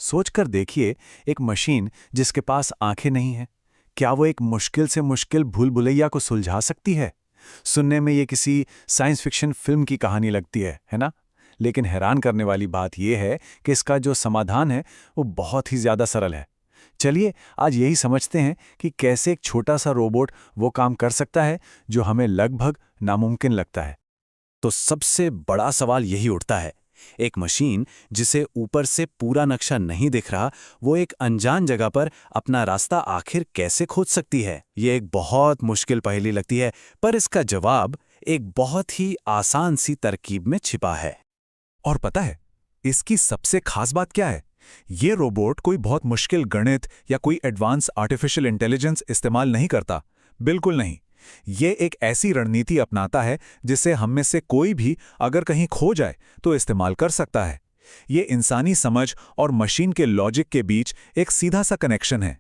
सोचकर देखिए, एक मशीन जिसके पास आंखें नहीं हैं, क्या वो एक मुश्किल से मुश्किल भूल भुलैया को सुलझा सकती है? सुनने में ये किसी साइंस फिक्शन फिल्म की कहानी लगती है ना? लेकिन हैरान करने वाली बात यह है कि इसका जो समाधान है वो बहुत ही ज़्यादा सरल है। चलिए आज यही समझते हैं कि कैसे एक छोटा सा रोबोट वो काम कर सकता है जो हमें लगभग नामुमकिन लगता है। तो सबसे बड़ा सवाल यही उठता है, एक मशीन जिसे ऊपर से पूरा नक्शा नहीं दिख रहा, वो एक अनजान जगह पर अपना रास्ता आखिर कैसे खोज सकती है? ये एक बहुत मुश्किल पहेली लगती है, पर इसका जवाब एक बहुत ही आसान सी तरकीब में छिपा है। और पता है इसकी सबसे खास बात क्या है? ये रोबोट कोई बहुत मुश्किल गणित या कोई एडवांस आर्टिफिशियल इंटेलिजेंस इस्तेमाल नहीं करता। बिल्कुल नहीं। ये एक ऐसी रणनीति अपनाता है जिसे हम में से कोई भी अगर कहीं खो जाए तो इस्तेमाल कर सकता है। ये इंसानी समझ और मशीन के लॉजिक के बीच एक सीधा सा कनेक्शन है।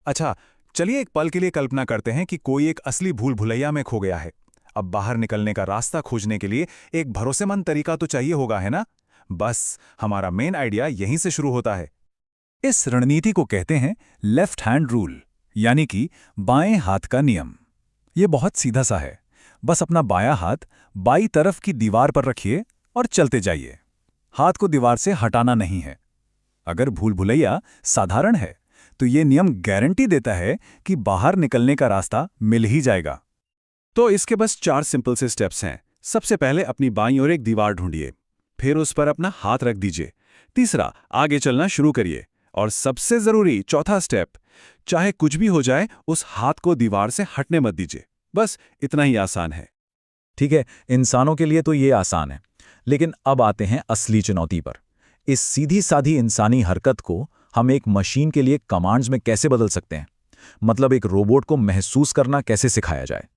अच्छा, चलिए एक पल के लिए कल्पना करते हैं कि कोई एक असली भूल भुलैया में खो गया है। अब बाहर निकलने का रास्ता खोजने के लिए एक भरोसेमंद तरीका तो चाहिए होगा, है ना? बस हमारा मेन आइडिया यहीं से शुरू होता है। इस रणनीति को कहते हैं लेफ्ट हैंड रूल, यानी कि बाएं हाथ का नियम। ये बहुत सीधा सा है। बस अपना बायां हाथ बाईं तरफ की दीवार पर रखिए और चलते जाइए। हाथ को दीवार से हटाना नहीं है। अगर भूल भुलैया साधारण है तो ये नियम गारंटी देता है कि बाहर निकलने का रास्ता मिल ही जाएगा। तो इसके बस 4 सिंपल से स्टेप्स हैं। सबसे पहले अपनी बाईं ओर एक दीवार ढूंढिए, फिर उस पर अपना हाथ रख दीजिए। तीसरा, आगे चलना शुरू करिए। और सबसे जरूरी चौथा स्टेप, चाहे कुछ भी हो जाए उस हाथ को दीवार से हटने मत दीजिए। बस इतना ही आसान है। ठीक है, इंसानों के लिए तो ये आसान है, लेकिन अब आते हैं असली चुनौती पर। इस सीधी साधी इंसानी हरकत को हम एक मशीन के लिए कमांड्स में कैसे बदल सकते हैं? मतलब एक रोबोट को महसूस करना कैसे सिखाया जाए?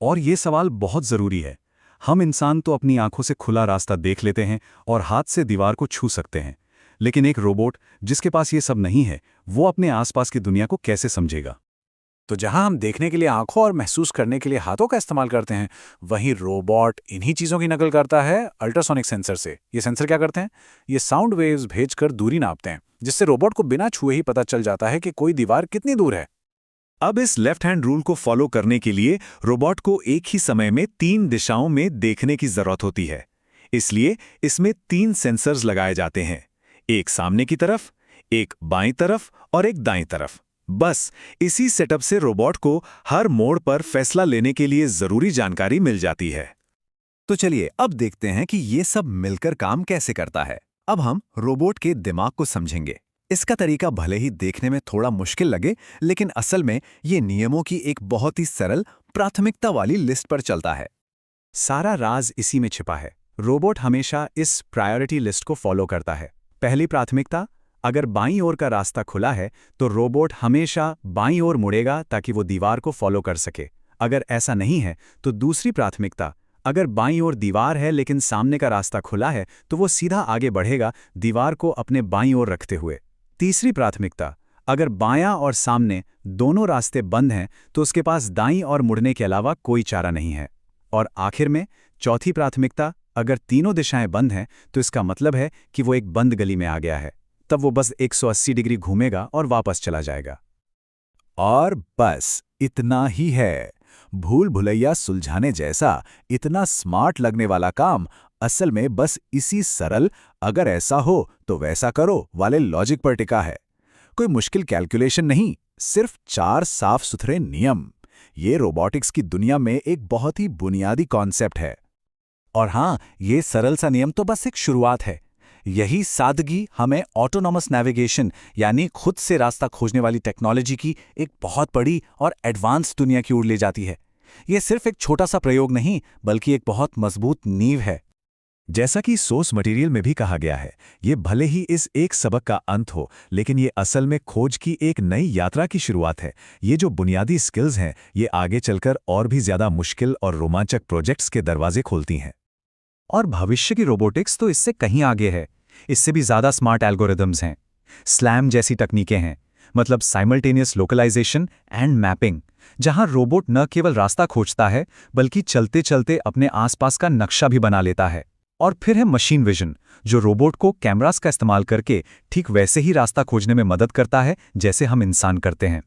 और ये सवाल बहुत जरूरी है। हम इंसान तो अपनी आंखों से खुला रास्ता देख लेते हैं और हाथ से दीवार को छू सकते हैं, लेकिन एक रोबोट जिसके पास ये सब नहीं है, वो अपने आसपास की दुनिया को कैसे समझेगा? तो जहां हम देखने के लिए आंखों और महसूस करने के लिए हाथों का इस्तेमाल करते हैं, वहीं रोबोट इन्हीं चीज़ों की नकल करता है अल्ट्रासोनिक सेंसर से। ये सेंसर क्या करते हैं? ये साउंड वेव्स भेजकर दूरी नापते हैं, जिससे रोबोट को बिना छुए ही पता चल जाता है कि कोई दीवार कितनी दूर है। अब इस लेफ्ट हैंड रूल को फॉलो करने के लिए रोबोट को एक ही समय में 3 दिशाओं में देखने की जरूरत होती है। इसलिए इसमें 3 सेंसर्स लगाए जाते हैं, एक सामने की तरफ, एक बाईं तरफ और एक दाईं तरफ। बस इसी सेटअप से रोबोट को हर मोड़ पर फैसला लेने के लिए जरूरी जानकारी मिल जाती है। तो चलिए अब देखते हैं कि ये सब मिलकर काम कैसे करता है। अब हम रोबोट के दिमाग को समझेंगे। इसका तरीका भले ही देखने में थोड़ा मुश्किल लगे, लेकिन असल में ये नियमों की एक बहुत ही सरल प्राथमिकता वाली लिस्ट पर चलता है। सारा राज इसी में छिपा है। रोबोट हमेशा इस प्रायोरिटी लिस्ट को फॉलो करता है। पहली प्राथमिकता, अगर बाईं ओर का रास्ता खुला है तो रोबोट हमेशा बाईं ओर मुड़ेगा ताकि वो दीवार को फॉलो कर सके। अगर ऐसा नहीं है तो दूसरी प्राथमिकता, अगर बाईं ओर दीवार है लेकिन सामने का रास्ता खुला है तो वो सीधा आगे बढ़ेगा, दीवार को अपने बाईं ओर रखते हुए। तीसरी प्राथमिकता, अगर बायां और सामने दोनों रास्ते बंद हैं तो उसके पास दाईं और मुड़ने के अलावा कोई चारा नहीं है। और आखिर में चौथी प्राथमिकता, अगर तीनों दिशाएं बंद हैं तो इसका मतलब है कि वो एक बंद गली में आ गया है। तब वो बस 180 डिग्री घूमेगा और वापस चला जाएगा। और बस इतना ही है। भूल भुलैया सुलझाने जैसा इतना स्मार्ट लगने वाला काम असल में बस इसी सरल "अगर ऐसा हो तो वैसा करो" वाले लॉजिक पर टिका है। कोई मुश्किल कैलकुलेशन नहीं, सिर्फ 4 साफ सुथरे नियम। ये रोबोटिक्स की दुनिया में एक बहुत ही बुनियादी कॉन्सेप्ट है। और हाँ, ये सरल सा नियम तो बस एक शुरुआत है। यही सादगी हमें ऑटोनॉमस नेविगेशन यानी खुद से रास्ता खोजने वाली टेक्नोलॉजी की एक बहुत बड़ी और एडवांस दुनिया की ओर ले जाती है। ये सिर्फ एक छोटा सा प्रयोग नहीं, बल्कि एक बहुत मजबूत नींव है। जैसा कि सोर्स मटेरियल में भी कहा गया है, ये भले ही इस एक सबक का अंत हो, लेकिन ये असल में खोज की एक नई यात्रा की शुरुआत है। ये जो बुनियादी स्किल्स हैं, ये आगे चलकर और भी ज्यादा मुश्किल और रोमांचक प्रोजेक्ट्स के दरवाजे खोलती हैं। और भविष्य की रोबोटिक्स तो इससे कहीं आगे है। इससे भी ज्यादा स्मार्ट एल्गोरिदम्स हैं। स्लैम जैसी तकनीकें हैं, मतलब साइमल्टेनियस लोकलाइजेशन एंड मैपिंग, जहां रोबोट न केवल रास्ता खोजता है बल्कि चलते चलते अपने आसपास का नक्शा भी बना लेता है। और फिर है मशीन विजन, जो रोबोट को कैमरास का इस्तेमाल करके ठीक वैसे ही रास्ता खोजने में मदद करता है जैसे हम इंसान करते हैं।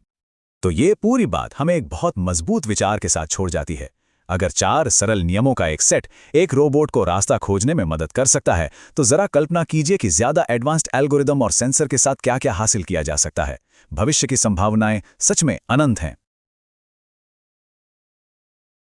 तो ये पूरी बात हमें एक बहुत मजबूत विचार के साथ छोड़ जाती है। अगर 4 सरल नियमों का एक सेट एक रोबोट को रास्ता खोजने में मदद कर सकता है, तो जरा कल्पना कीजिए कि ज्यादा एडवांस्ड एल्गोरिदम और सेंसर के साथ क्या क्या हासिल किया जा सकता है। भविष्य की संभावनाएं सच में अनंत हैं।